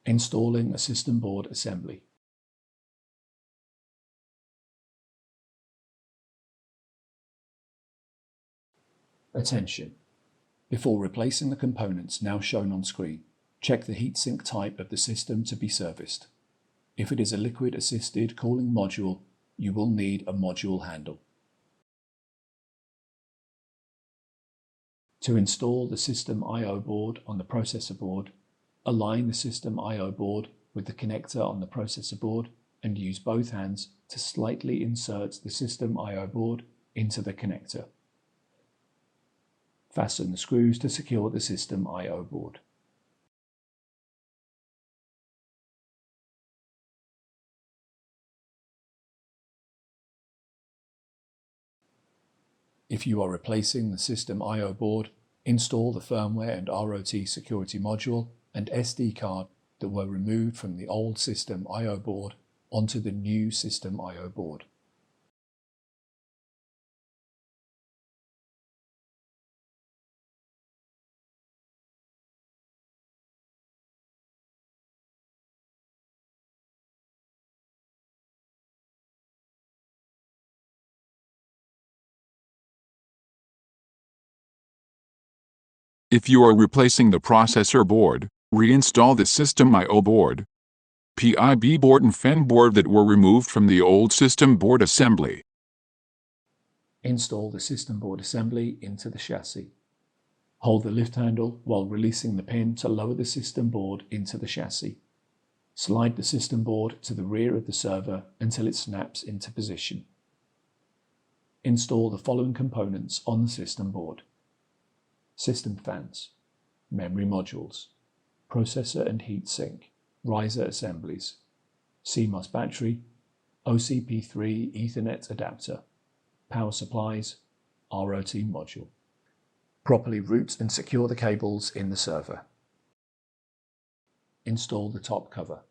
Installing a system board assembly. Attention! Before replacing the components now shown on screen, check the heatsink type of the system to be serviced. If it is a liquid-assisted cooling module, you will need a module handle. To install the system I/O board on the processor board, align the system I/O board with the connector on the processor board and use both hands to slightly insert the system I/O board into the connector. Fasten the screws to secure the system I/O board. If you are replacing the system I/O board, install the firmware and ROT security module and SD card that were removed from the old system I/O board onto the new system I/O board. If you are replacing the processor board, reinstall the system I/O board, PIB board and FEN board that were removed from the old system board assembly. Install the system board assembly into the chassis. Hold the lift handle while releasing the pin to lower the system board into the chassis. Slide the system board to the rear of the server until it snaps into position. Install the following components on the system board: system fans, memory modules, processor and heatsink, riser assemblies, CMOS battery, OCP3 Ethernet adapter, power supplies, ROT module. Properly route and secure the cables in the server. Install the top cover.